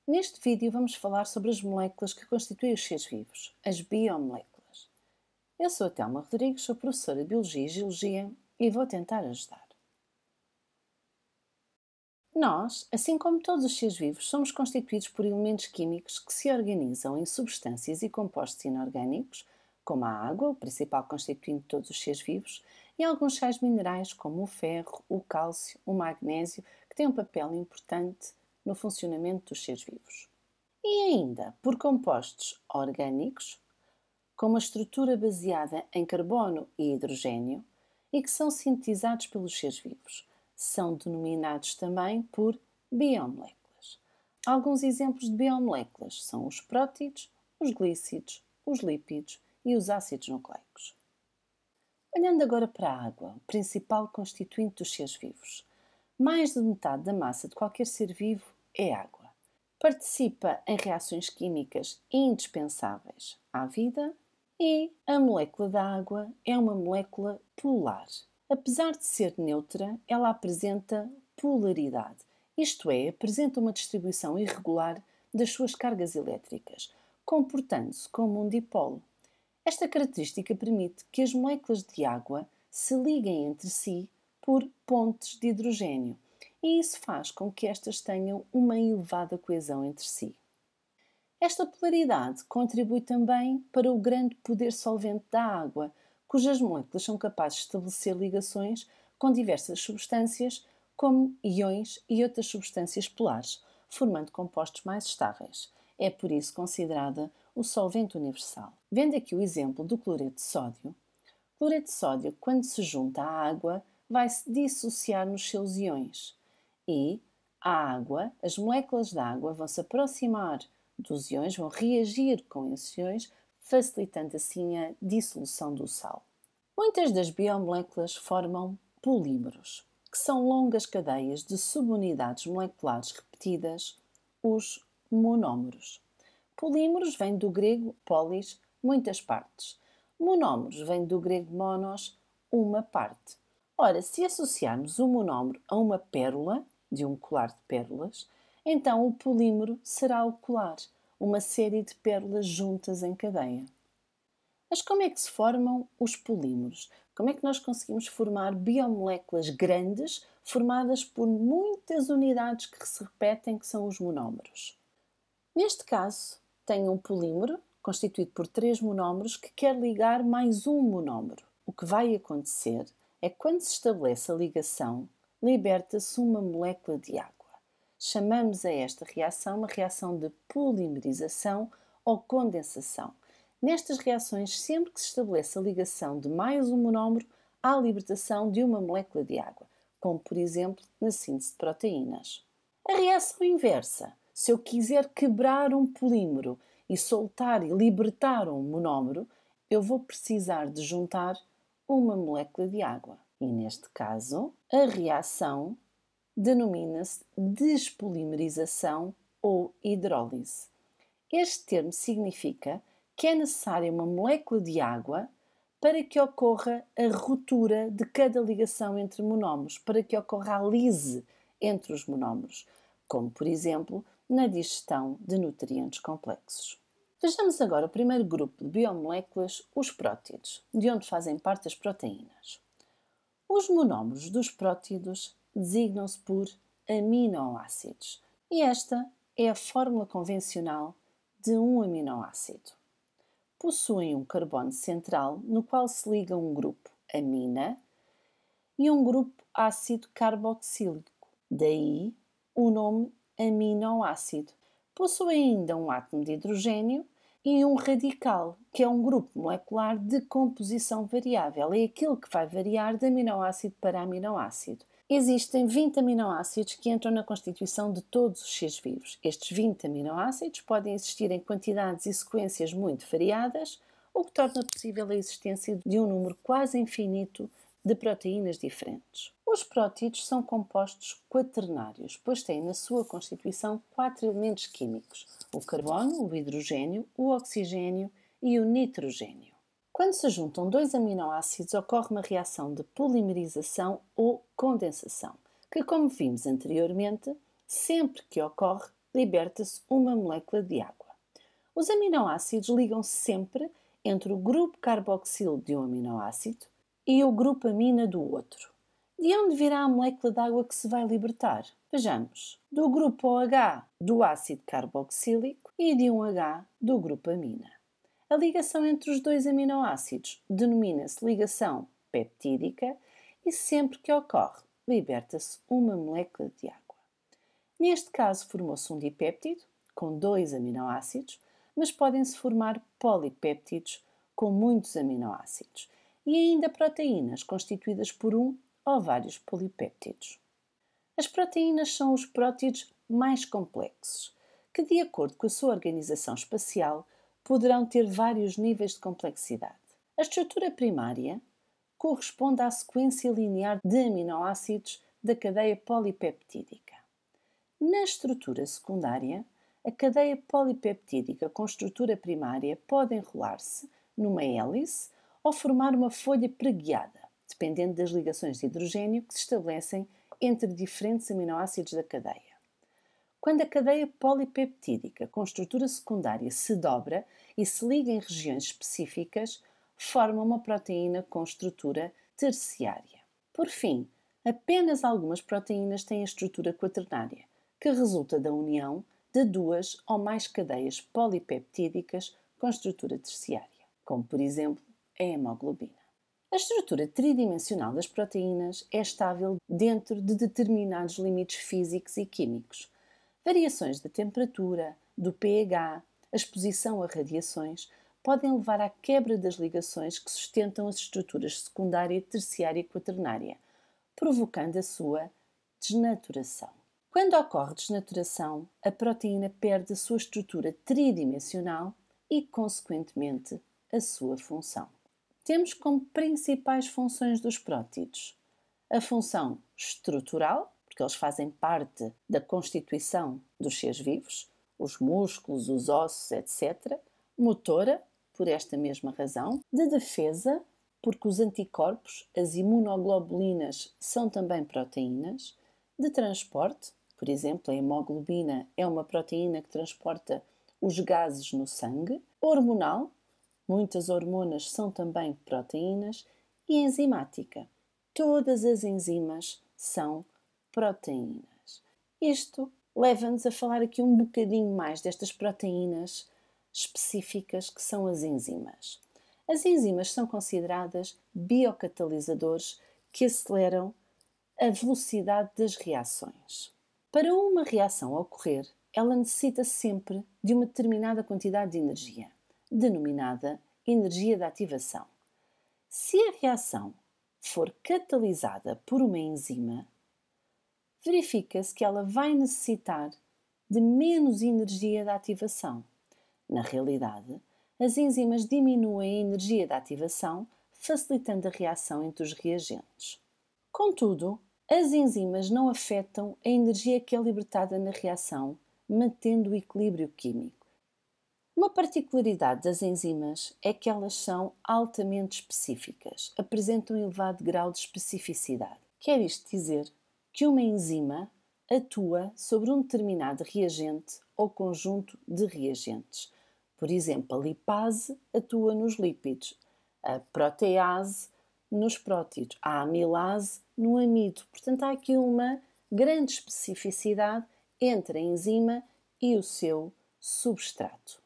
Neste vídeo vamos falar sobre as moléculas que constituem os seres vivos, as biomoléculas. Eu sou a Telma Rodrigues, sou professora de Biologia e Geologia e vou tentar ajudar. Nós, assim como todos os seres vivos, somos constituídos por elementos químicos que se organizam em substâncias e compostos inorgânicos, como a água, o principal constituinte de todos os seres vivos, e alguns sais minerais como o ferro, o cálcio, o magnésio, que têm um papel importante no funcionamento dos seres vivos. E ainda por compostos orgânicos, com uma estrutura baseada em carbono e hidrogênio e que são sintetizados pelos seres vivos. São denominados também por biomoléculas. Alguns exemplos de biomoléculas são os prótidos, os glícidos, os lípidos e os ácidos nucleicos. Olhando agora para a água, o principal constituinte dos seres vivos. Mais de metade da massa de qualquer ser vivo é água. Participa em reações químicas indispensáveis à vida e a molécula da água é uma molécula polar. Apesar de ser neutra, ela apresenta polaridade, isto é, apresenta uma distribuição irregular das suas cargas elétricas, comportando-se como um dipolo. Esta característica permite que as moléculas de água se liguem entre si por pontes de hidrogênio, e isso faz com que estas tenham uma elevada coesão entre si. Esta polaridade contribui também para o grande poder solvente da água, cujas moléculas são capazes de estabelecer ligações com diversas substâncias, como íons e outras substâncias polares, formando compostos mais estáveis. É por isso considerada o solvente universal. Vendo aqui o exemplo do cloreto de sódio, o cloreto de sódio, quando se junta à água, vai se dissociar nos seus íons e a água, as moléculas da água vão se aproximar dos íons, vão reagir com esses íons, facilitando assim a dissolução do sal. Muitas das biomoléculas formam polímeros, que são longas cadeias de subunidades moleculares repetidas, os monómeros. Polímeros vem do grego polis, muitas partes. Monómeros vem do grego monos, uma parte. Ora, se associarmos o monómero a uma pérola, de um colar de pérolas, então o polímero será o colar, uma série de pérolas juntas em cadeia. Mas como é que se formam os polímeros? Como é que nós conseguimos formar biomoléculas grandes, formadas por muitas unidades que se repetem, que são os monómeros? Neste caso, tenho um polímero, constituído por 3 monómeros, que quer ligar mais um monómero. O que vai acontecer é que quando se estabelece a ligação, liberta-se uma molécula de água. Chamamos a esta reação uma reação de polimerização ou condensação. Nestas reações, sempre que se estabelece a ligação de mais um monómero, há a libertação de uma molécula de água, como por exemplo na síntese de proteínas. A reação inversa, se eu quiser quebrar um polímero e soltar e libertar um monómero, eu vou precisar de juntar uma molécula de água. E neste caso, a reação denomina-se despolimerização ou hidrólise. Este termo significa que é necessária uma molécula de água para que ocorra a ruptura de cada ligação entre monómeros, para que ocorra a lise entre os monómeros, como por exemplo na digestão de nutrientes complexos. Vejamos agora o primeiro grupo de biomoléculas, os prótidos, de onde fazem parte as proteínas. Os monómeros dos prótidos designam-se por aminoácidos e esta é a fórmula convencional de um aminoácido. Possuem um carbono central no qual se liga um grupo amina e um grupo ácido carboxílico, daí o nome aminoácido. Possuem ainda um átomo de hidrogênio e um radical, que é um grupo molecular de composição variável. É aquele que vai variar de aminoácido para aminoácido. Existem 20 aminoácidos que entram na constituição de todos os seres vivos. Estes 20 aminoácidos podem existir em quantidades e sequências muito variadas, o que torna possível a existência de um número quase infinito de proteínas diferentes. Os prótidos são compostos quaternários, pois têm na sua constituição 4 elementos químicos: o carbono, o hidrogênio, o oxigênio e o nitrogênio. Quando se juntam 2 aminoácidos, ocorre uma reação de polimerização ou condensação, que, como vimos anteriormente, sempre que ocorre, liberta-se uma molécula de água. Os aminoácidos ligam-se sempre entre o grupo carboxilo de um aminoácido e o grupo amina do outro. De onde virá a molécula de água que se vai libertar? Vejamos. Do grupo OH do ácido carboxílico e de um H do grupo amina. A ligação entre os dois aminoácidos denomina-se ligação peptídica e sempre que ocorre, liberta-se uma molécula de água. Neste caso, formou-se um dipéptido com 2 aminoácidos, mas podem-se formar polipéptidos com muitos aminoácidos e ainda proteínas constituídas por um ou vários polipéptidos. As proteínas são os prótidos mais complexos, que, de acordo com a sua organização espacial, poderão ter vários níveis de complexidade. A estrutura primária corresponde à sequência linear de aminoácidos da cadeia polipeptídica. Na estrutura secundária, a cadeia polipeptídica com estrutura primária pode enrolar-se numa hélice ou formar uma folha preguiada, dependendo das ligações de hidrogênio que se estabelecem entre diferentes aminoácidos da cadeia. Quando a cadeia polipeptídica com estrutura secundária se dobra e se liga em regiões específicas, forma uma proteína com estrutura terciária. Por fim, apenas algumas proteínas têm a estrutura quaternária, que resulta da união de 2 ou mais cadeias polipeptídicas com estrutura terciária, como por exemplo a hemoglobina. A estrutura tridimensional das proteínas é estável dentro de determinados limites físicos e químicos. Variações da temperatura, do pH, a exposição a radiações podem levar à quebra das ligações que sustentam as estruturas secundária, terciária e quaternária, provocando a sua desnaturação. Quando ocorre desnaturação, a proteína perde a sua estrutura tridimensional e, consequentemente, a sua função. Temos como principais funções dos prótidos a função estrutural, porque eles fazem parte da constituição dos seres vivos, os músculos, os ossos, etc. Motora, por esta mesma razão. De defesa, porque os anticorpos, as imunoglobulinas, são também proteínas. De transporte, por exemplo, a hemoglobina é uma proteína que transporta os gases no sangue. Hormonal, muitas hormonas são também proteínas. E enzimática, todas as enzimas são proteínas. Isto leva-nos a falar aqui um bocadinho mais destas proteínas específicas que são as enzimas. As enzimas são consideradas biocatalisadores que aceleram a velocidade das reações. Para uma reação ocorrer, ela necessita sempre de uma determinada quantidade de energia, denominada energia de ativação. Se a reação for catalisada por uma enzima, verifica-se que ela vai necessitar de menos energia de ativação. Na realidade, as enzimas diminuem a energia de ativação, facilitando a reação entre os reagentes. Contudo, as enzimas não afetam a energia que é libertada na reação, mantendo o equilíbrio químico. Uma particularidade das enzimas é que elas são altamente específicas, apresentam um elevado grau de especificidade. Quer isto dizer que uma enzima atua sobre um determinado reagente ou conjunto de reagentes. Por exemplo, a lipase atua nos lípidos, a protease nos prótidos, a amilase no amido. Portanto, há aqui uma grande especificidade entre a enzima e o seu substrato.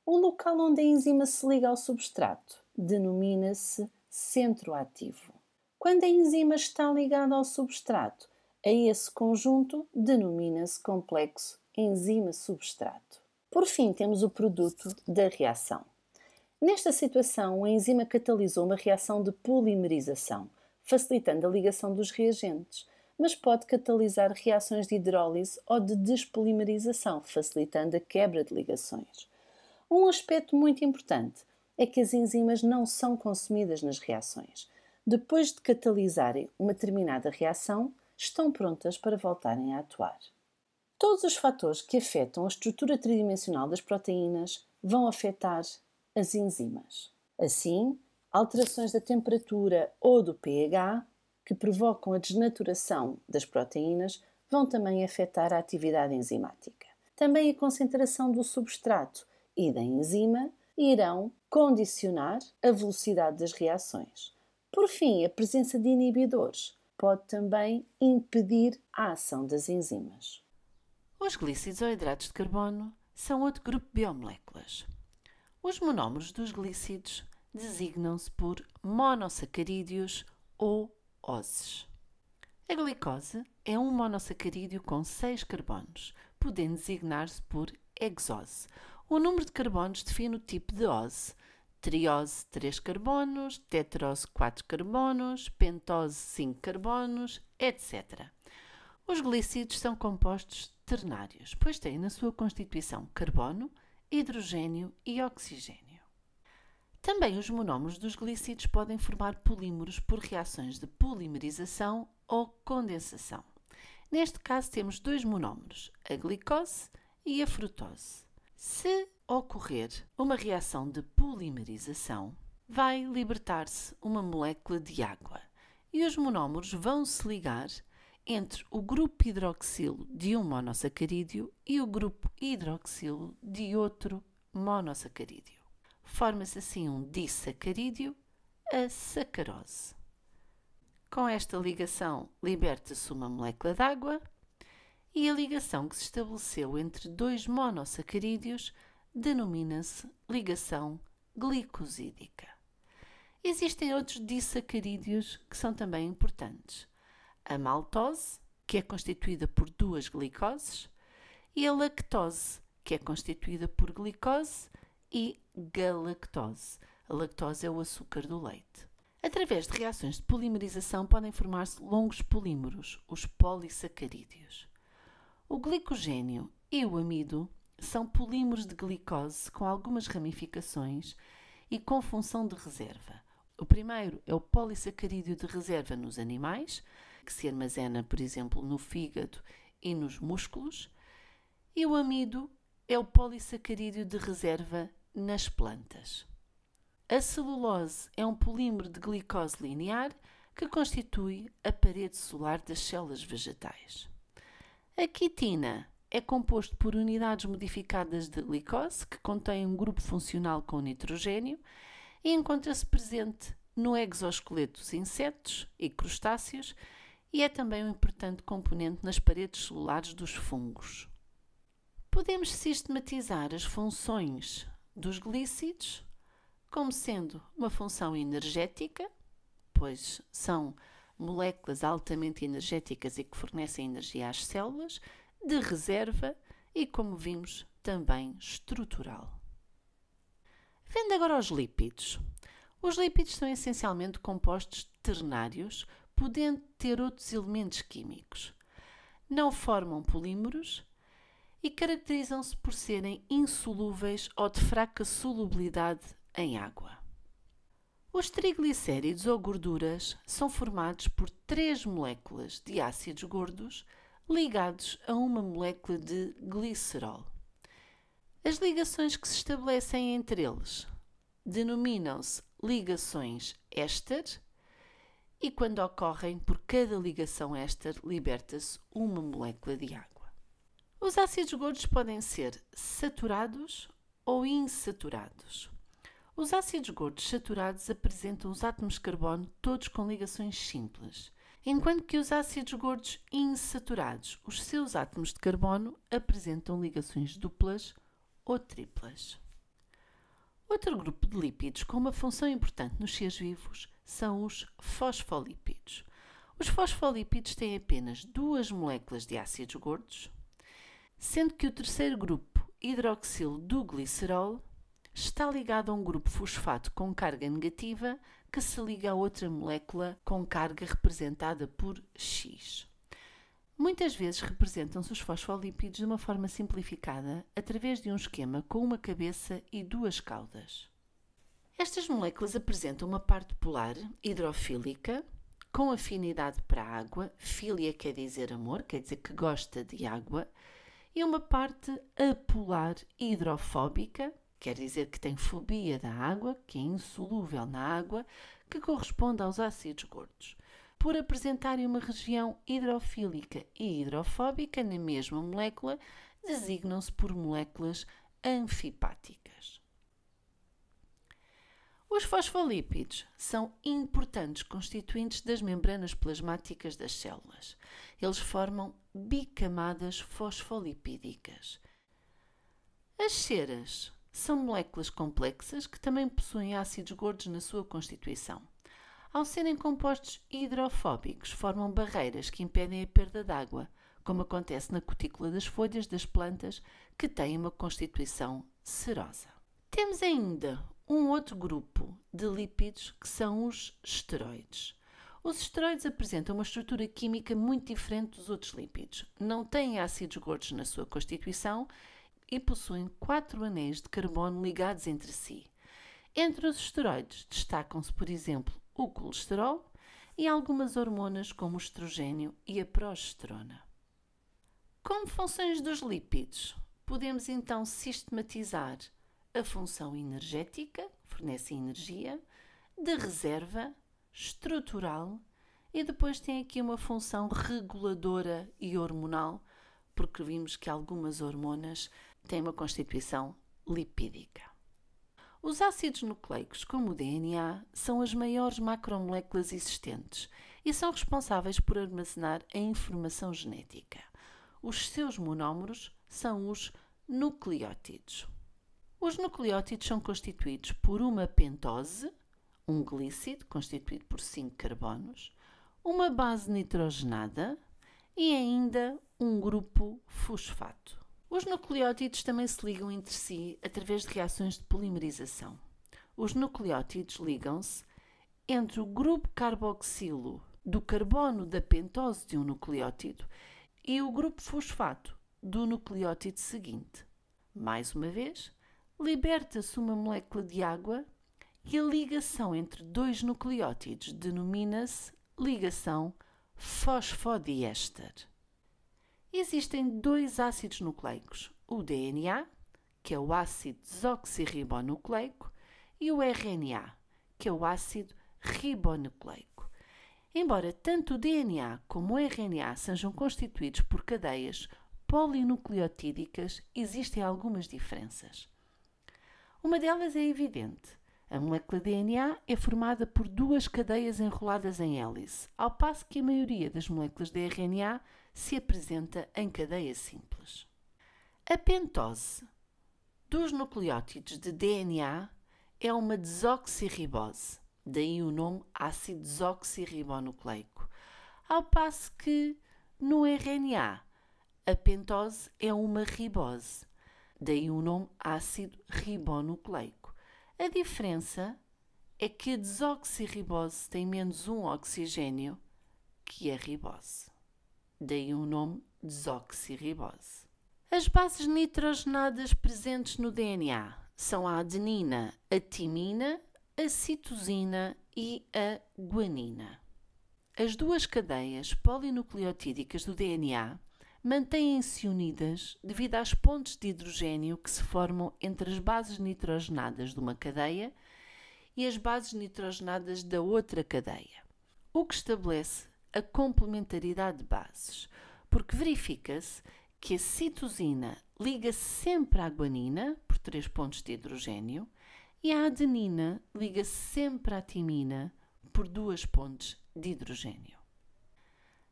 O local onde a enzima se liga ao substrato denomina-se centro ativo. Quando a enzima está ligada ao substrato, a esse conjunto denomina-se complexo enzima-substrato. Por fim, temos o produto da reação. Nesta situação, a enzima catalisou uma reação de polimerização, facilitando a ligação dos reagentes, mas pode catalisar reações de hidrólise ou de despolimerização, facilitando a quebra de ligações. Um aspecto muito importante é que as enzimas não são consumidas nas reações. Depois de catalisarem uma determinada reação, estão prontas para voltarem a atuar. Todos os fatores que afetam a estrutura tridimensional das proteínas vão afetar as enzimas. Assim, alterações da temperatura ou do pH, que provocam a desnaturação das proteínas, vão também afetar a atividade enzimática. Também a concentração do substrato e da enzima irão condicionar a velocidade das reações. Por fim, a presença de inibidores pode também impedir a ação das enzimas. Os glícidos ou hidratos de carbono são outro grupo de biomoléculas. Os monómeros dos glícidos designam-se por monossacarídeos ou oses. A glicose é um monossacarídeo com 6 carbonos, podendo designar-se por hexose. O número de carbonos define o tipo de ose. Triose 3 carbonos, tetrose 4 carbonos, pentose 5 carbonos, etc. Os glícidos são compostos ternários, pois têm na sua constituição carbono, hidrogênio e oxigênio. Também os monómeros dos glícidos podem formar polímeros por reações de polimerização ou condensação. Neste caso temos dois monómeros, a glicose e a frutose. Se ocorrer uma reação de polimerização, vai libertar-se uma molécula de água e os monómeros vão se ligar entre o grupo hidroxilo de um monossacarídeo e o grupo hidroxilo de outro monossacarídeo. Forma-se assim um disacarídeo, a sacarose. Com esta ligação liberta-se uma molécula de água e a ligação que se estabeleceu entre dois monossacarídeos denomina-se ligação glicosídica. Existem outros disacarídeos que são também importantes. A maltose, que é constituída por duas glicoses, e a lactose, que é constituída por glicose e galactose. A lactose é o açúcar do leite. Através de reações de polimerização podem formar-se longos polímeros, os polissacarídeos. O glicogênio e o amido são polímeros de glicose com algumas ramificações e com função de reserva. O primeiro é o polissacarídeo de reserva nos animais, que se armazena, por exemplo, no fígado e nos músculos, e o amido é o polissacarídeo de reserva nas plantas. A celulose é um polímero de glicose linear que constitui a parede celular das células vegetais. A quitina é composto por unidades modificadas de glicose que contém um grupo funcional com nitrogênio e encontra-se presente no exoesqueleto dos insetos e crustáceos e é também um importante componente nas paredes celulares dos fungos. Podemos sistematizar as funções dos glícidos como sendo uma função energética, pois são moléculas altamente energéticas e que fornecem energia às células, de reserva e, como vimos, também estrutural. Vendo agora aos lípidos. Os lípidos são essencialmente compostos ternários, podendo ter outros elementos químicos. Não formam polímeros e caracterizam-se por serem insolúveis ou de fraca solubilidade em água. Os triglicéridos ou gorduras são formados por 3 moléculas de ácidos gordos ligados a uma molécula de glicerol. As ligações que se estabelecem entre eles denominam-se ligações éster e, quando ocorrem, por cada ligação éster liberta-se uma molécula de água. Os ácidos gordos podem ser saturados ou insaturados. Os ácidos gordos saturados apresentam os átomos de carbono todos com ligações simples, enquanto que os ácidos gordos insaturados, os seus átomos de carbono apresentam ligações duplas ou triplas. Outro grupo de lípidos com uma função importante nos seres vivos são os fosfolípidos. Os fosfolípidos têm apenas 2 moléculas de ácidos gordos, sendo que o terceiro grupo, hidroxilo do glicerol, está ligado a um grupo fosfato com carga negativa que se liga a outra molécula com carga representada por X. Muitas vezes representam-se os fosfolípidos de uma forma simplificada através de um esquema com uma cabeça e 2 caudas. Estas moléculas apresentam uma parte polar hidrofílica com afinidade para a água, filia quer dizer amor, quer dizer que gosta de água, e uma parte apolar hidrofóbica, quer dizer que tem fobia da água, que é insolúvel na água, que corresponde aos ácidos gordos. Por apresentarem uma região hidrofílica e hidrofóbica na mesma molécula, designam-se por moléculas anfipáticas. Os fosfolípidos são importantes constituintes das membranas plasmáticas das células. Eles formam bicamadas fosfolipídicas. As ceras são moléculas complexas que também possuem ácidos gordos na sua constituição. Ao serem compostos hidrofóbicos, formam barreiras que impedem a perda de água, como acontece na cutícula das folhas das plantas que têm uma constituição cerosa. Temos ainda um outro grupo de lípidos que são os esteroides. Os esteroides apresentam uma estrutura química muito diferente dos outros lípidos. Não têm ácidos gordos na sua constituição e possuem 4 anéis de carbono ligados entre si. Entre os esteroides destacam-se, por exemplo, o colesterol e algumas hormonas como o estrogênio e a progesterona. Como funções dos lípidos, podemos então sistematizar a função energética, fornece energia, de reserva, estrutural e depois tem aqui uma função reguladora e hormonal, porque vimos que algumas hormonas têm uma constituição lipídica. Os ácidos nucleicos, como o DNA, são as maiores macromoléculas existentes e são responsáveis por armazenar a informação genética. Os seus monómeros são os nucleótidos. Os nucleótidos são constituídos por uma pentose, um glícido constituído por 5 carbonos, uma base nitrogenada e ainda um grupo fosfato. Os nucleótidos também se ligam entre si através de reações de polimerização. Os nucleótidos ligam-se entre o grupo carboxilo do carbono da pentose de um nucleótido e o grupo fosfato do nucleótido seguinte. Mais uma vez, liberta-se uma molécula de água e a ligação entre 2 nucleótidos denomina-se ligação fosfodiéster. Existem 2 ácidos nucleicos, o DNA, que é o ácido desoxirribonucleico, e o RNA, que é o ácido ribonucleico. Embora tanto o DNA como o RNA sejam constituídos por cadeias polinucleotídicas, existem algumas diferenças. Uma delas é evidente. A molécula DNA é formada por 2 cadeias enroladas em hélice, ao passo que a maioria das moléculas de RNA se apresenta em cadeia simples. A pentose dos nucleótidos de DNA é uma desoxirribose, daí o nome ácido desoxirribonucleico, ao passo que no RNA a pentose é uma ribose, daí o nome ácido ribonucleico. A diferença é que a desoxirribose tem menos um oxigênio que a ribose, daí o nome desoxirribose. As bases nitrogenadas presentes no DNA são a adenina, a timina, a citosina e a guanina. As 2 cadeias polinucleotídicas do DNA mantêm-se unidas devido às pontes de hidrogênio que se formam entre as bases nitrogenadas de uma cadeia e as bases nitrogenadas da outra cadeia, o que estabelece a complementaridade de bases, porque verifica-se que a citosina liga-se sempre à guanina, por 3 pontos de hidrogênio, e a adenina liga-se sempre à timina, por 2 pontes de hidrogênio.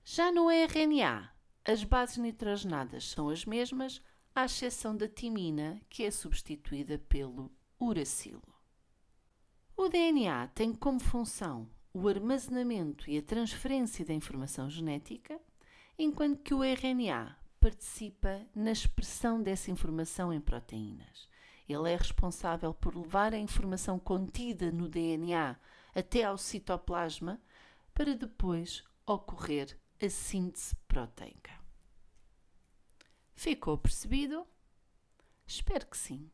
Já no RNA, as bases nitrogenadas são as mesmas, à exceção da timina, que é substituída pelo uracilo. O DNA tem como função o armazenamento e a transferência da informação genética, enquanto que o RNA participa na expressão dessa informação em proteínas. Ele é responsável por levar a informação contida no DNA até ao citoplasma para depois ocorrer a síntese proteica. Ficou percebido? Espero que sim.